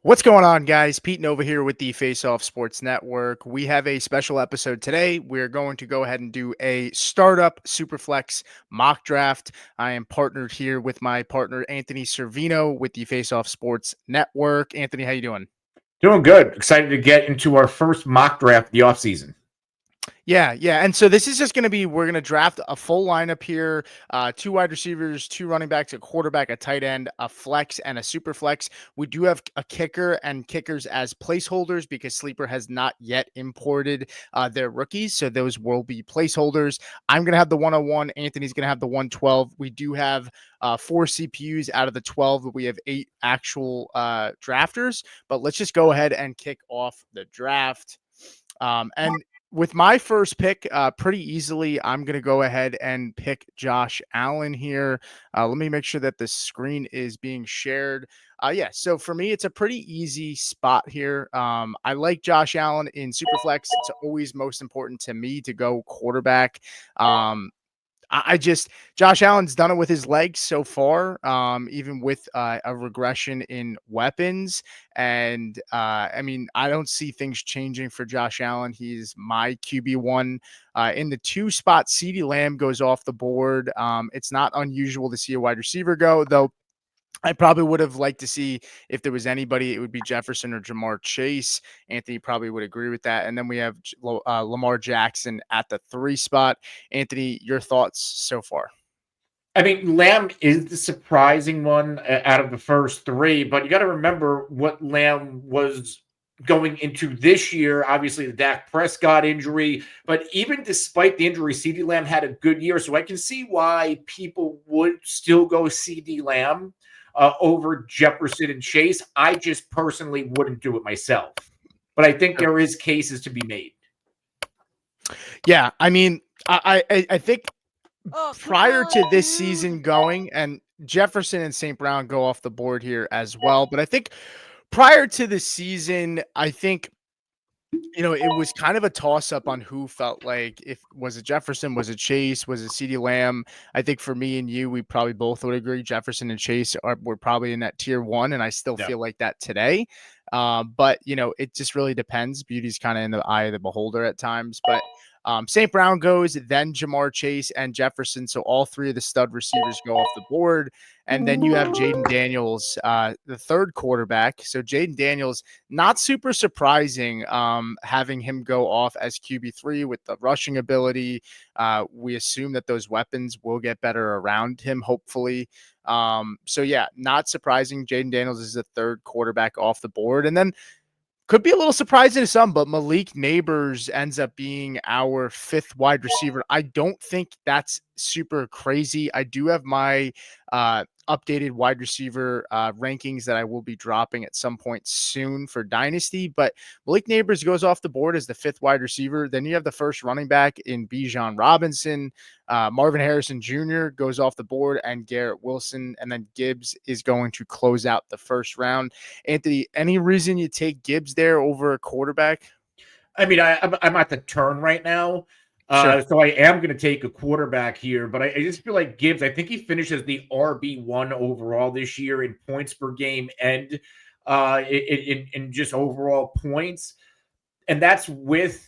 What's going on, guys? Pete Nova here with the Faceoff Sports Network. We have a special episode today. We're going to go ahead and do a startup Superflex mock draft. I am partnered here with my partner Anthony Servino with the Faceoff Sports Network. Anthony, how you doing? Doing good. Excited to get into our first mock draft of the offseason. Yeah. And so this is just going to be, we're going to draft a full lineup here, two wide receivers, two running backs, a quarterback, a tight end, a flex, and a super flex. We do have a kicker and kickers as placeholders because Sleeper has not yet imported their rookies. So those will be placeholders. I'm going to have the 101. Anthony's going to have the 112. We do have four CPUs out of the 12, but we have 8 actual drafters. But let's just go ahead and kick off the draft. And with my first pick, pretty easily, I'm going to go ahead and pick Josh Allen here. Let me make sure that the screen is being shared. So for me, it's a pretty easy spot here. I like Josh Allen in Superflex. It's always most important to me to go quarterback. Josh Allen's done it with his legs so far, even with a regression in weapons. And I don't see things changing for Josh Allen. He's my QB1. In the 2 spot, CeeDee Lamb goes off the board. It's not unusual to see a wide receiver go, though. I probably would have liked to see if there was anybody, it would be Jefferson or Jamar Chase. Anthony probably would agree with that. And then we have Lamar Jackson at the 3 spot. Anthony, your thoughts so far? I mean, Lamb is the surprising one out of the first 3, but you got to remember what Lamb was going into this year. Obviously, the Dak Prescott injury, but even despite the injury, CeeDee Lamb had a good year. So I can see why people would still go CeeDee Lamb over Jefferson and Chase. I just personally wouldn't do it myself, but I think there is cases to be made. Yeah, I mean, I think prior to this season going, and Jefferson and St. Brown go off the board here as well, but I think prior to the season, I think it was kind of a toss up on who felt like, if was it Jefferson, was it Chase, was it CeeDee Lamb? I think for me and you, we probably both would agree Jefferson and Chase were probably in that tier 1, and I still feel like that today. But it just really depends. Beauty's kind of in the eye of the beholder at times. But St. Brown goes, then Jamar Chase and Jefferson. So all 3 of the stud receivers go off the board. And then you have Jaden Daniels, the 3rd quarterback. So Jaden Daniels, not super surprising, having him go off as QB3 with the rushing ability. We assume that those weapons will get better around him, hopefully. Not surprising. Jaden Daniels is the 3rd quarterback off the board. And then could be a little surprising to some, but Malik Neighbors ends up being our 5th wide receiver. I don't think that's super crazy. I do have my updated wide receiver rankings that I will be dropping at some point soon for Dynasty, but Malik Neighbors goes off the board as the 5th wide receiver. Then you have the first running back in Bijan Robinson. Marvin Harrison Jr. goes off the board, and Garrett Wilson, and then Gibbs is going to close out the first round. Anthony, any reason you take Gibbs there over a quarterback? I mean, I'm at the turn right now. Sure. So I am going to take a quarterback here, but I just feel like Gibbs, I think he finishes the RB1 overall this year in points per game and in just overall points. And that's with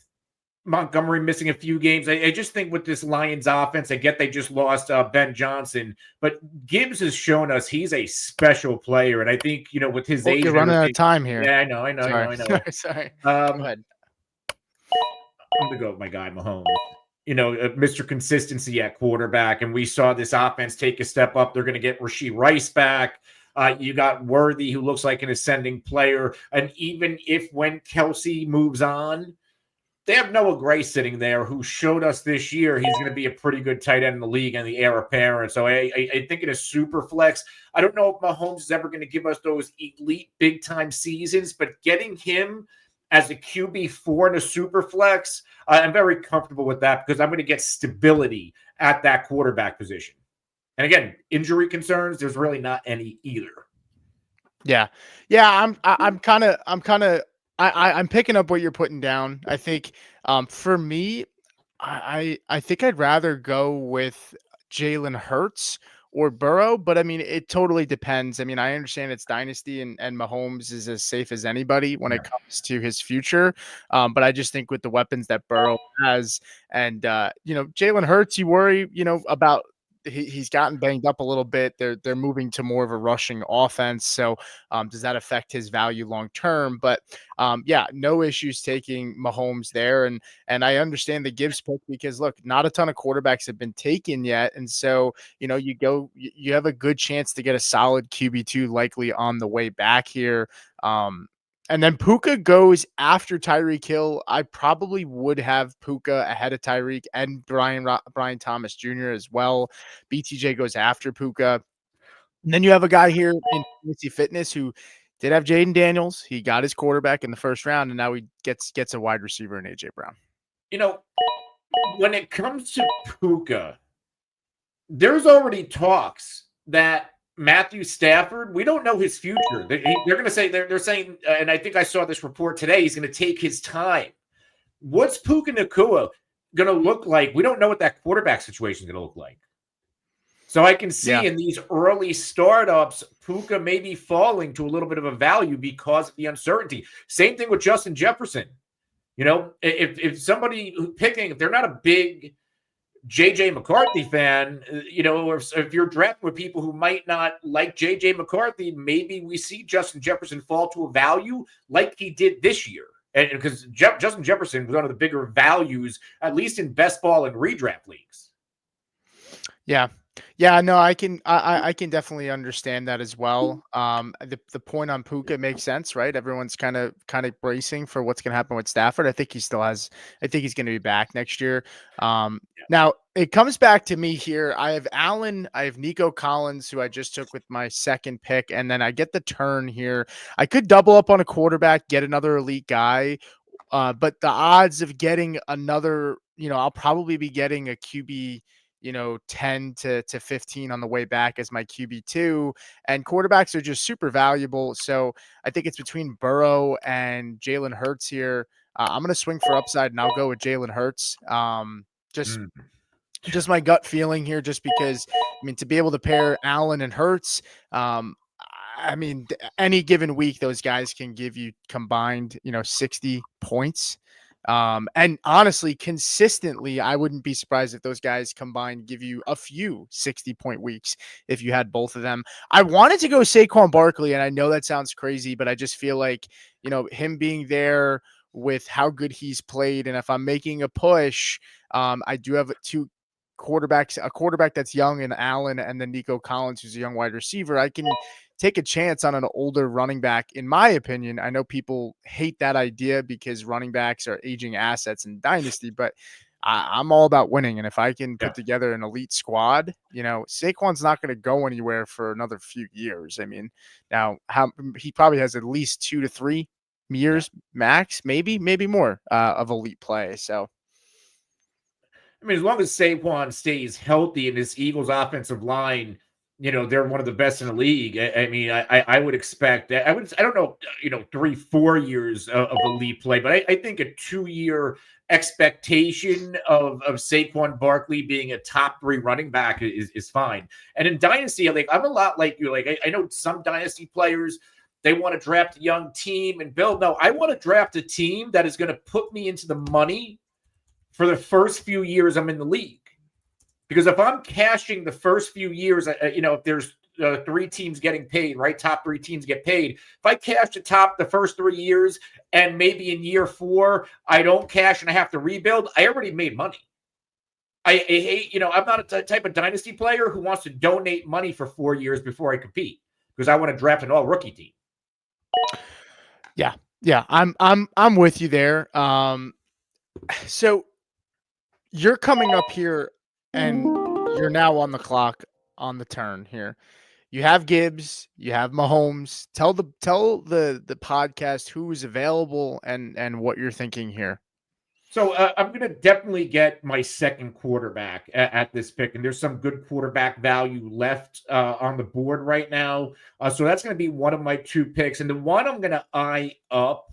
Montgomery missing a few games. I just think with this Lions offense, I get they just lost Ben Johnson, but Gibbs has shown us he's a special player. And I think, with his age. You're running out of time here. Yeah, I know. Sorry. Go ahead. I'm going to go with my guy, Mahomes. Mr. Consistency at quarterback. And we saw this offense take a step up. They're going to get Rashee Rice back. You got Worthy, who looks like an ascending player. And even if when Kelsey moves on, they have Noah Gray sitting there, who showed us this year he's going to be a pretty good tight end in the league and the heir apparent. So I think in a super flex, I don't know if Mahomes is ever going to give us those elite big-time seasons, but getting him as a QB4 in a super flex, I'm very comfortable with that because I'm going to get stability at that quarterback position. And again, injury concerns, there's really not any either. Yeah. I'm picking up what you're putting down. I think for me, I think I'd rather go with Jalen Hurts or Burrow, but I mean, it totally depends. I mean, I understand it's dynasty and Mahomes is as safe as anybody when it Yeah. comes to his future. But I just think with the weapons that Burrow has and, Jalen Hurts, you worry, about he's gotten banged up a little bit. They're moving to more of a rushing offense. So does that affect his value long term? But yeah, no issues taking Mahomes there. And I understand the Gibbs pick because look, not a ton of quarterbacks have been taken yet. And so, you have a good chance to get a solid QB2 likely on the way back here. And then Puka goes after Tyreek Hill. I probably would have Puka ahead of Tyreek and Brian Thomas Jr. as well. BTJ goes after Puka. And then you have a guy here in Fantasy Fitness who did have Jaden Daniels. He got his quarterback in the first round, and now he gets a wide receiver in AJ Brown. When it comes to Puka, there's already talks that Matthew Stafford, we don't know his future. They're going to say, they're saying, and I think I saw this report today, he's going to take his time. What's Puka Nacua going to look like? We don't know what that quarterback situation is going to look like. So I can see in these early startups, Puka may be falling to a little bit of a value because of the uncertainty. Same thing with Justin Jefferson. If somebody picking, if they're not a big JJ McCarthy fan, or if you're drafting with people who might not like JJ McCarthy, maybe we see Justin Jefferson fall to a value like he did this year. And because Justin Jefferson was one of the bigger values, at least in best ball and redraft leagues. Yeah. Yeah, no, I can definitely understand that as well. The point on Puka makes sense, right? Everyone's kind of bracing for what's going to happen with Stafford. I think he's going to be back next year. Now it comes back to me here. I have Allen, I have Nico Collins, who I just took with my second pick, and then I get the turn here. I could double up on a quarterback, get another elite guy, but the odds of getting another, I'll probably be getting a QB 10 to 15 on the way back as my QB2, and quarterbacks are just super valuable. So I think it's between Burrow and Jalen Hurts here. I'm going to swing for upside and I'll go with Jalen Hurts. Just my gut feeling here, just because, to be able to pair Allen and Hurts, any given week, those guys can give you combined, 60 points. And honestly, consistently, I wouldn't be surprised if those guys combined give you a few 60-point weeks if you had both of them. I wanted to go Saquon Barkley, and I know that sounds crazy, but I just feel like, him being there with how good he's played, and if I'm making a push, I do have two quarterbacks, a quarterback that's young in Allen, and then Nico Collins, who's a young wide receiver. I can take a chance on an older running back, in my opinion. I know people hate that idea because running backs are aging assets in Dynasty, but I'm all about winning. And if I can put together an elite squad, Saquon's not going to go anywhere for another few years. Now he probably has at least 2 to 3 years max, maybe more of elite play. So, as long as Saquon stays healthy and this Eagles offensive line, they're one of the best in the league. I would expect that. I don't know, 3-4 years of elite play, but I think a 2-year expectation of Saquon Barkley being a top 3 running back is fine. And in Dynasty, I'm a lot like you. I know some Dynasty players, they want to draft a young team and build. No, I want to draft a team that is going to put me into the money for the first few years I'm in the league. Because if I'm cashing the first few years, if there's 3 teams getting paid, right? Top 3 teams get paid. If I cash the first 3 years and maybe in year 4, I don't cash and I have to rebuild, I already made money. I hate, I'm not a type of Dynasty player who wants to donate money for 4 years before I compete because I want to draft an all rookie team. Yeah. I'm with you there. So you're coming up here and you're now on the clock on the turn here. You have Gibbs, you have Mahomes. Tell the podcast who is available and what you're thinking here. So I'm going to definitely get my second quarterback at this pick, and there's some good quarterback value left on the board right now. So that's going to be one of my 2 picks, and the one I'm going to eye up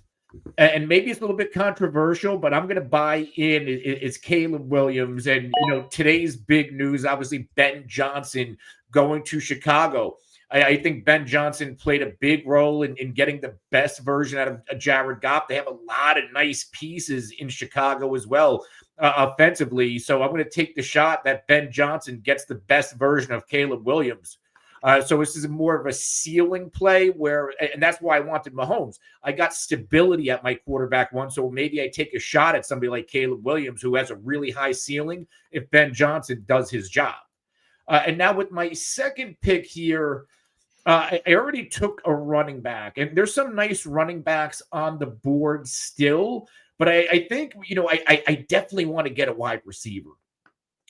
and maybe it's a little bit controversial, but I'm going to buy in. It's Caleb Williams, and today's big news, obviously Ben Johnson going to Chicago. I think Ben Johnson played a big role in getting the best version out of Jared Goff. They have a lot of nice pieces in Chicago as well, offensively. So I'm going to take the shot that Ben Johnson gets the best version of Caleb Williams. So this is more of a ceiling play and that's why I wanted Mahomes. I got stability at my quarterback one, so maybe I take a shot at somebody like Caleb Williams, who has a really high ceiling if Ben Johnson does his job. And now with my second pick here, I already took a running back, and there's some nice running backs on the board still, but I think, I definitely want to get a wide receiver.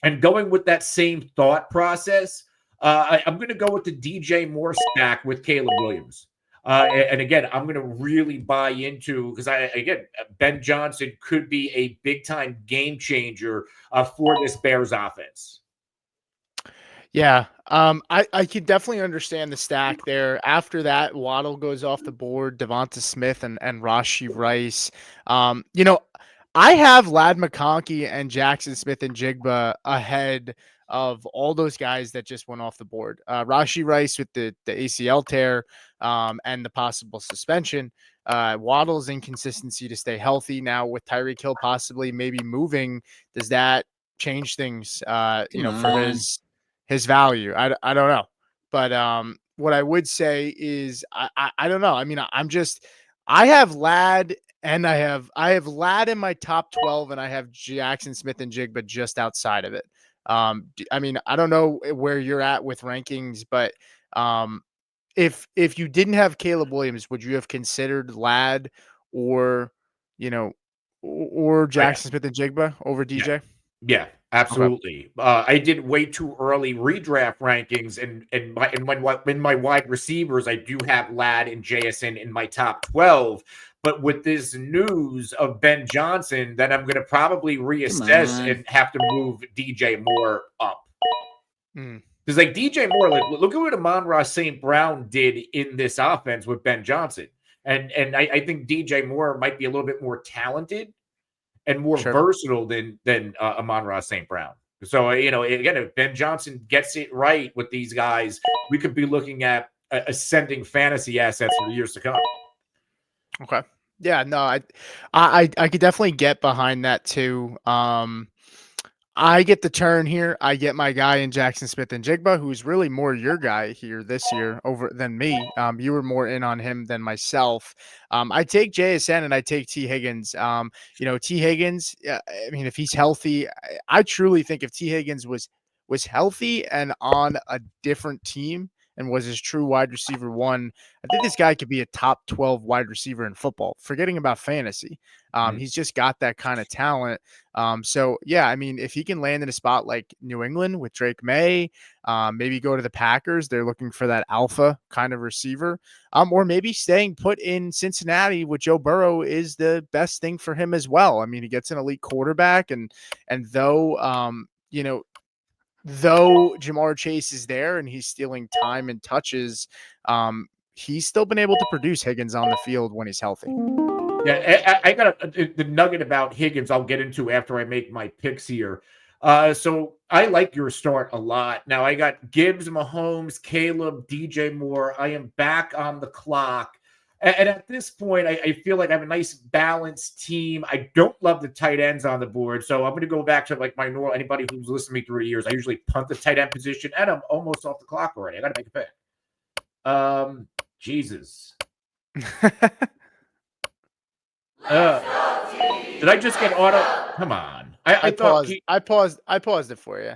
And going with that same thought process, I'm going to go with the DJ Moore stack with Caleb Williams. And again, I'm going to really buy into, because Ben Johnson could be a big time game changer for this Bears offense. Yeah, I could definitely understand the stack there. After that, Waddle goes off the board, Devonta Smith and Rashee Rice. I have Lad McConkey and Jackson Smith and Jigba ahead of all those guys that just went off the board. Rashee Rice with the ACL tear and the possible suspension. Waddle's inconsistency to stay healthy. Now with Tyreek Hill possibly maybe moving, does that change things? For his value. I don't know. But what I would say is I don't know. I mean, I have Lad and I have Lad in my top 12 and I have Jackson Smith and Jigba just outside of it. I mean, I don't know where you're at with rankings, but if you didn't have Caleb Williams, would you have considered Lad or or Jackson Smith and Jigba over DJ? Yeah, absolutely. Okay. I did way too early redraft rankings, and my wide receivers, I do have Ladd and JSN in my top 12. But with this news of Ben Johnson, then I'm going to probably reassess and have to move DJ Moore up. Because like DJ Moore, like look at what Amon-Ra St. Brown did in this offense with Ben Johnson, and I think DJ Moore might be a little bit more talented and more versatile than Amon-Ra St. Brown. So, again, if Ben Johnson gets it right with these guys, we could be looking at ascending fantasy assets for years to come. Okay. Yeah, no, I could definitely get behind that too. I get the turn here. I get my guy in Jackson Smith and Jigba, who's really more your guy here this year over than me. You were more in on him than myself. I take JSN and I take T Higgins. T Higgins. I mean, if he's healthy, I truly think if T Higgins was healthy and on a different team and was his true wide receiver one, I think this guy could be a top 12 wide receiver in football. Forgetting about fantasy. He's just got that kind of talent. So yeah, I mean, if he can land in a spot like New England with Drake May, maybe go to the Packers. They're looking for that alpha kind of receiver. Or maybe staying put in Cincinnati with Joe Burrow is the best thing for him as well. I mean, he gets an elite quarterback, and though though Jamar Chase is there and he's stealing time and touches, he's still been able to produce Higgins on the field when he's healthy. Yeah, I got the nugget about Higgins I'll get into after I make my picks here. So I like your start a lot. Now I got Gibbs, Mahomes, Caleb, DJ Moore. I am back on the clock. And at this point, I feel like I have a nice balanced team. I don't love the tight ends on the board. So I'm going to go back to like my normal, anybody who's listened to me through the years. I usually punt the tight end position, and I'm almost off the clock already. I got to make a pick. Jesus. Did I just get auto? Come on. I paused. I paused it for you.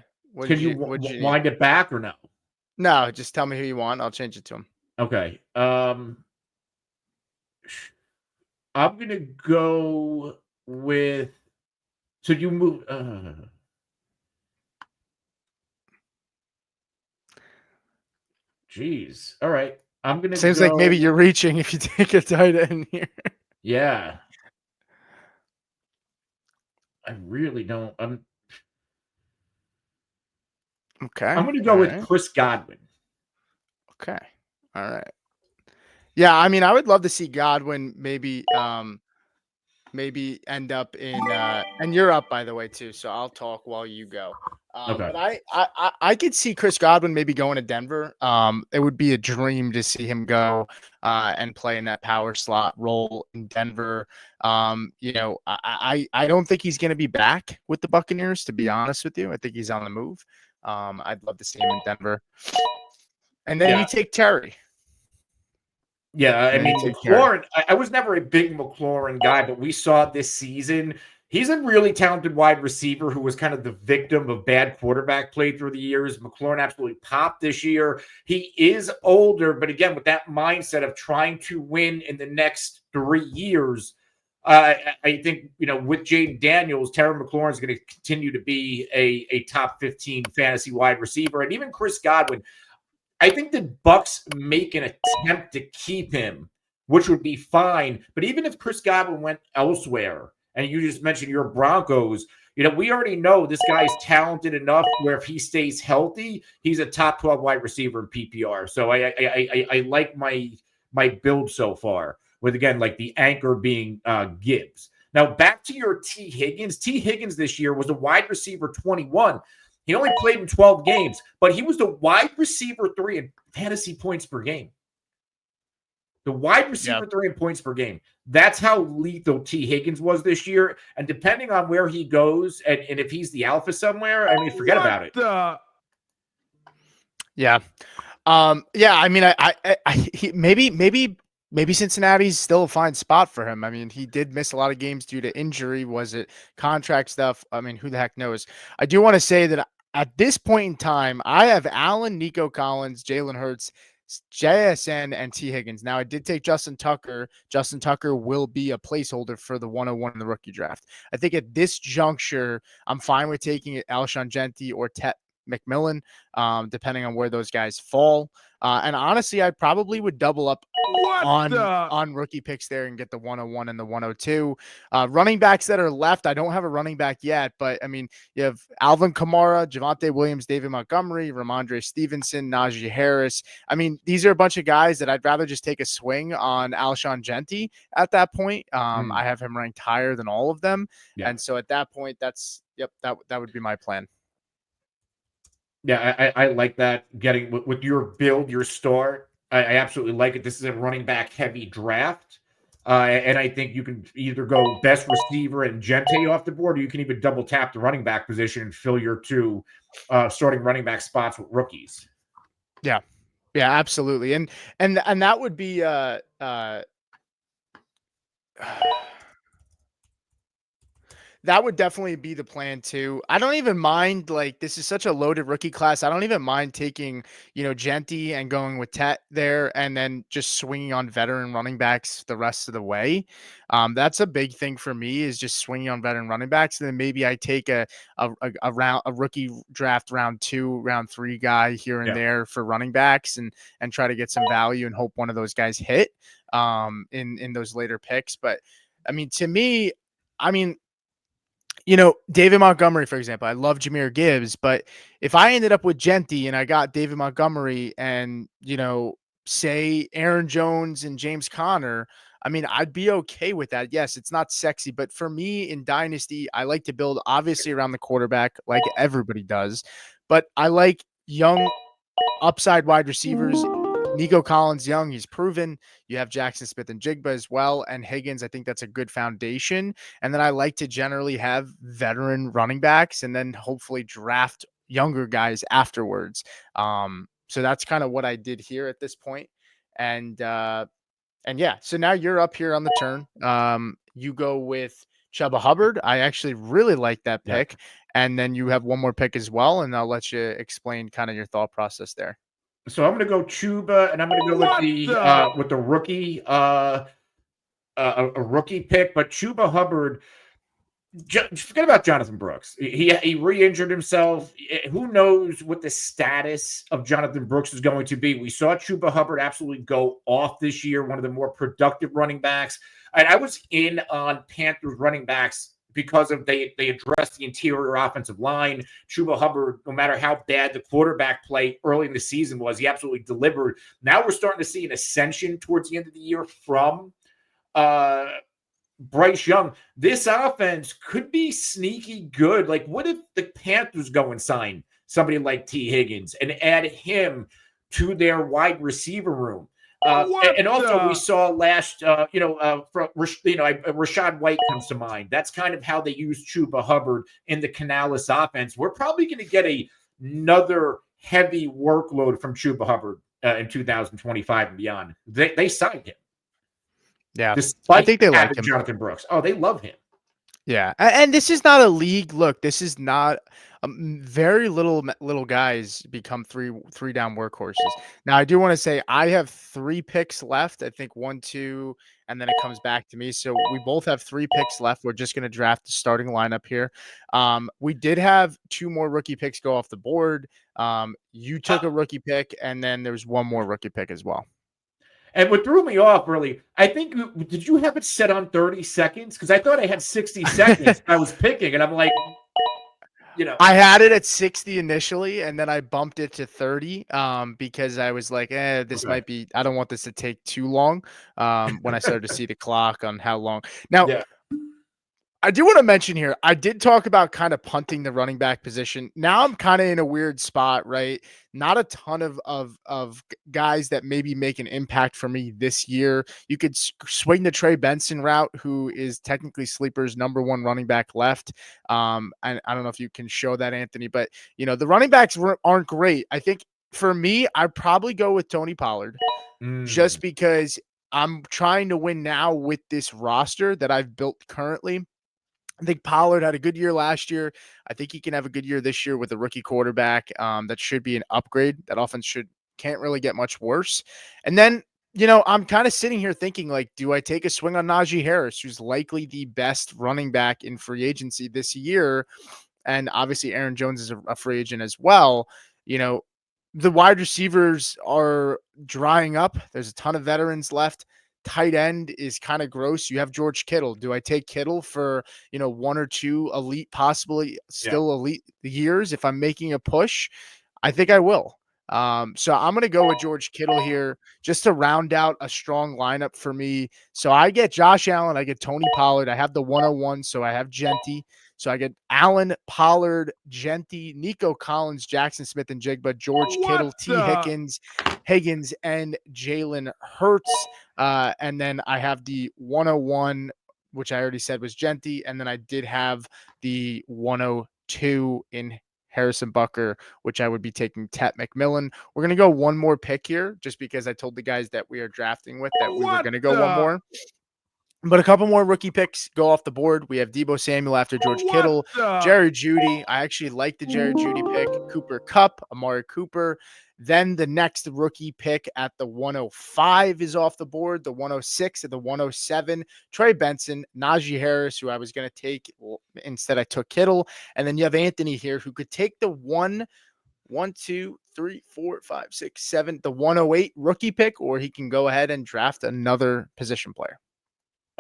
Can you wind it back or no? No, just tell me who you want. I'll change it to him. Okay. I'm gonna go with. So you move. Jeez. All right. I'm gonna. Seems like maybe you're reaching if you take a tight end here. Yeah. I really don't. Okay. I'm gonna go with Chris Godwin. Okay. All right. Yeah, I mean, I would love to see Godwin maybe maybe end up in and you're up by the way too, so I'll talk while you go. Okay. But I could see Chris Godwin maybe going to Denver. It would be a dream to see him go and play in that power slot role in Denver. I don't think he's going to be back with the Buccaneers, to be honest with you. I think he's on the move. I'd love to see him in Denver. And then you Yeah. take Terry. Yeah, I And then mean, you take Terry. McLaurin, I was never a big McLaurin guy, but we saw this season. He's a really talented wide receiver who was kind of the victim of bad quarterback play through the years. McLaurin absolutely popped this year. He is older, but again, with that mindset of trying to win in the next 3 years, I think, with Jaden Daniels, Terry McLaurin is going to continue to be a top 15 fantasy wide receiver. And even Chris Godwin, I think the Bucks make an attempt to keep him, which would be fine. But even if Chris Godwin went elsewhere, and you just mentioned your Broncos, we already know this guy's talented enough where if he stays healthy, he's a top 12 wide receiver in PPR. So I like my build so far, with again like the anchor being Gibbs. Now back to your T. Higgins. T. Higgins this year was a wide receiver 21. He only played in 12 games, but he was the wide receiver 3 in fantasy points per game. The wide receiver 3 in points per game. That's how lethal T. Higgins was this year. And depending on where he goes, and if he's the alpha somewhere, I mean, forget about it. Yeah. I mean, maybe Cincinnati's still a fine spot for him. I mean, he did miss a lot of games due to injury. Was it contract stuff? I mean, who the heck knows? I do want to say that at this point in time, I have Allen, Nico Collins, Jalen Hurts, JSN, and T. Higgins. Now, I did take Justin Tucker. Justin Tucker will be a placeholder for the 101 in the rookie draft. I think at this juncture, I'm fine with taking Alshon Jenti or Tet McMillan, depending on where those guys fall. And honestly, I probably would double up on rookie picks there and get the 101 and the 102. Running backs that are left, I don't have a running back yet, but I mean, you have Alvin Kamara, Javonte Williams, David Montgomery, Ramondre Stevenson, Najee Harris. I mean, these are a bunch of guys that I'd rather just take a swing on Alshon Jenti at that point. I have him ranked higher than all of them. Yeah. And so at that point, that would be my plan. Yeah, I like that. Getting with your build, your start, I absolutely like it. This is a running back heavy draft. And I think you can either go best receiver and Gente off the board, or you can even double tap the running back position and fill your 2 starting running back spots with rookies. Yeah, absolutely. And that would be that would definitely be the plan too. I don't even mind, like, this is such a loaded rookie class. I don't even mind taking, Genti and going with Tet there and then just swinging on veteran running backs the rest of the way. That's a big thing for me, is just swinging on veteran running backs. And then maybe I take a rookie draft round 2, round 3 guy here and there for running backs and try to get some value and hope one of those guys hit in those later picks. But I mean, to me, David Montgomery, for example, I love Jahmyr Gibbs, but if I ended up with Genti and I got David Montgomery and, say Aaron Jones and James Conner, I mean, I'd be okay with that. Yes, it's not sexy, but for me in Dynasty, I like to build obviously around the quarterback like everybody does, but I like young upside wide receivers. Nico Collins, young, he's proven. You have Jackson Smith and Jigba as well, and Higgins. I think that's a good foundation. And then I like to generally have veteran running backs and then hopefully draft younger guys afterwards. So that's kind of what I did here at this point. And yeah, so now you're up here on the turn. You go with Chuba Hubbard. I actually really like that pick. And then you have one more pick as well, and I'll let you explain kind of your thought process there. So I'm going to go Chuba, and I'm going to go with the rookie a rookie pick. But Chuba Hubbard, forget about Jonathan Brooks. He re-injured himself. Who knows what the status of Jonathan Brooks is going to be? We saw Chuba Hubbard absolutely go off this year, one of the more productive running backs. And I was in on Panthers running backs because of they addressed the interior offensive line. Chuba Hubbard, no matter how bad the quarterback play early in the season was, he absolutely delivered. Now we're starting to see an ascension towards the end of the year from Bryce Young, this offense could be sneaky good. Like, what if the Panthers go and sign somebody like T. Higgins and add him to their wide receiver room? And also, we saw last, Rashad White comes to mind. That's kind of how they used Chuba Hubbard in the Canales offense. We're probably going to get another heavy workload from Chuba Hubbard in 2025 and beyond. They signed him. Yeah, I Despite think they like having him. Jonathan Brooks. Oh, they love him. Yeah, and this is not a league. Look, this is not very little guys become three down workhorses. Now, I do want to say I have 3 picks left. I think 1, 2, and then it comes back to me. So we both have 3 picks left. We're just going to draft the starting lineup here. We did have 2 more rookie picks go off the board. You took a rookie pick, and then there's 1 more rookie pick as well. And what threw me off, really, I think, did you have it set on 30 seconds? Because I thought I had 60 seconds. I was picking, and I'm like, I had it at 60 initially, and then I bumped it to 30 because I was like, this might be, I don't want this to take too long when I started to see the clock on how long. Now, I do want to mention here, I did talk about kind of punting the running back position. Now I'm kind of in a weird spot, right? Not a ton of guys that maybe make an impact for me this year. You could swing the Trey Benson route, who is technically Sleeper's #1 running back left. And I don't know if you can show that, Anthony, but the running backs aren't great. I think for me, I'd probably go with Tony Pollard just because I'm trying to win now with this roster that I've built currently. I think Pollard had a good year last year. I think he can have a good year this year with a rookie quarterback. That should be an upgrade. That offense can't really get much worse. And then, I'm kind of sitting here thinking, like, do I take a swing on Najee Harris, who's likely the best running back in free agency this year? And obviously Aaron Jones is a free agent as well. The wide receivers are drying up. There's a ton of veterans left. Tight end is kind of gross. You have George Kittle. Do I take Kittle for, 1 or 2 elite, possibly still elite years if I'm making a push? I think I will. So I'm going to go with George Kittle here just to round out a strong lineup for me. So I get Josh Allen. I get Tony Pollard. I have the 101. So I have Genty. So I get Allen, Pollard, Genty, Nico Collins, Jackson Smith and Jigba, George Kittle, T. Higgins, and Jalen Hurts. And then I have the 101, which I already said was Genty. And then I did have the 102 in Harrison Butker, which I would be taking Tet McMillan. We're going to go 1 more pick here just because I told the guys that we are drafting with that we were going to go 1 more. But a couple more rookie picks go off the board. We have Deebo Samuel after George Kittle, Jerry Jeudy. I actually like the Jerry Jeudy pick. Cooper Kupp, Amari Cooper. Then the next rookie pick at the 105 is off the board. The 106 at the 107, Trey Benson, Najee Harris, who I was going to take. Instead, I took Kittle. And then you have Anthony here, who could take the 1, 2, 3, 4, 5, 6, 7, the 108 rookie pick, or he can go ahead and draft another position player.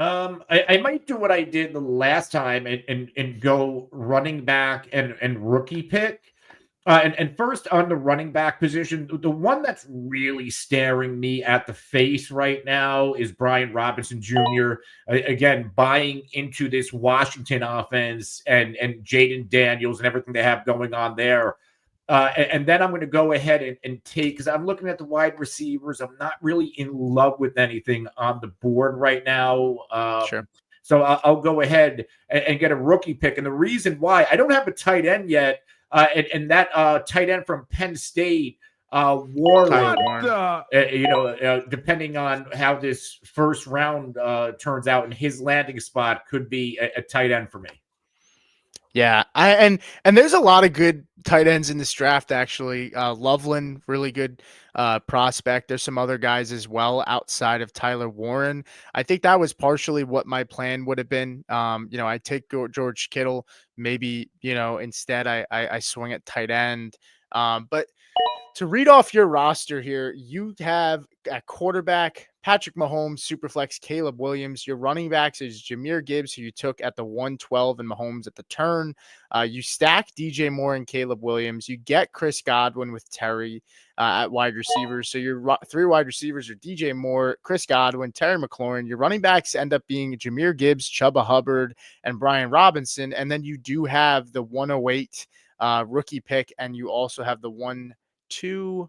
I might do what I did the last time and go running back and rookie pick. And first on the running back position, the one that's really staring me at the face right now is Brian Robinson Jr. Again, buying into this Washington offense and Jaden Daniels and everything they have going on there. And then I'm going to go ahead and take, because I'm looking at the wide receivers. I'm not really in love with anything on the board right now. Sure. So I'll go ahead and get a rookie pick. And the reason why I don't have a tight end yet, and that tight end from Penn State, Warren, depending on how this first round turns out, and his landing spot could be a tight end for me. Yeah, and there's a lot of good tight ends in this draft, actually. Loveland, really good prospect. There's some other guys as well outside of Tyler Warren. I think that was partially what my plan would have been. I take George Kittle, maybe, instead I swing at tight end. But To read off your roster here, you have at quarterback Patrick Mahomes, Superflex Caleb Williams. Your running backs is Jahmyr Gibbs, who you took at the 112, and Mahomes at the turn. You stack DJ Moore and Caleb Williams. You get Chris Godwin with Terry at wide receivers. So your three wide receivers are DJ Moore, Chris Godwin, Terry McLaurin. Your running backs end up being Jahmyr Gibbs, Chuba Hubbard, and Brian Robinson. And then you do have the 108 rookie pick, and you also have the 1-2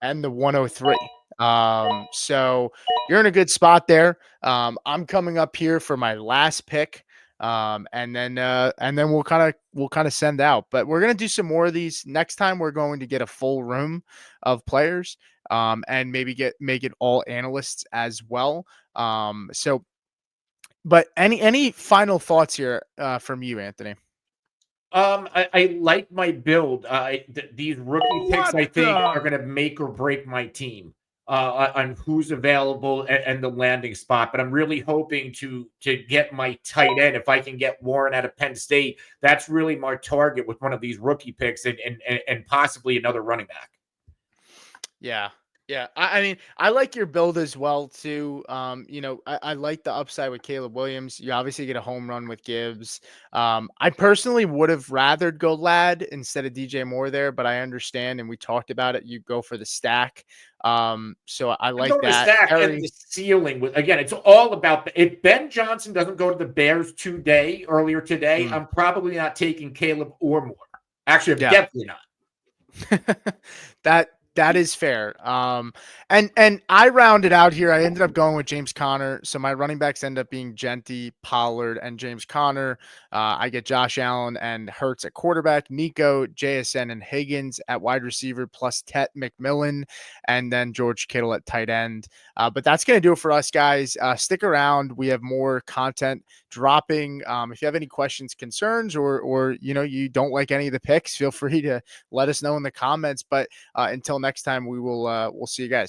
and the 103. So you're in a good spot there. I'm coming up here for my last pick. And then we'll kind of send out, but we're going to do some more of these next time. We're going to get a full room of players, and maybe make it all analysts as well. But any final thoughts here, from you, Anthony? I like my build. These rookie picks, What I think, the- are going to make or break my team on who's available and the landing spot. But I'm really hoping to get my tight end. If I can get Warren out of Penn State, that's really my target with one of these rookie picks, and possibly another running back. Yeah. Yeah. I mean, I like your build as well, too. I like the upside with Caleb Williams. You obviously get a home run with Gibbs. I personally would have rather go Lad instead of DJ Moore there, but I understand, and we talked about it. You go for the stack. So I like Go to that. stack and the ceiling with, again, it's all about if Ben Johnson doesn't go to the Bears earlier today, I'm probably not taking Caleb or Moore. Actually, I'm definitely not. That is fair. And I rounded out here. I ended up going with James Conner. So my running backs end up being Genty, Pollard, and James Conner. I get Josh Allen and Hurts at quarterback, Nico, JSN, and Higgins at wide receiver, plus Tet McMillan, and then George Kittle at tight end. But that's going to do it for us, guys. Stick around. We have more content dropping. If you have any questions, concerns, or you don't like any of the picks, feel free to let us know in the comments. But until next time, we'll see you guys.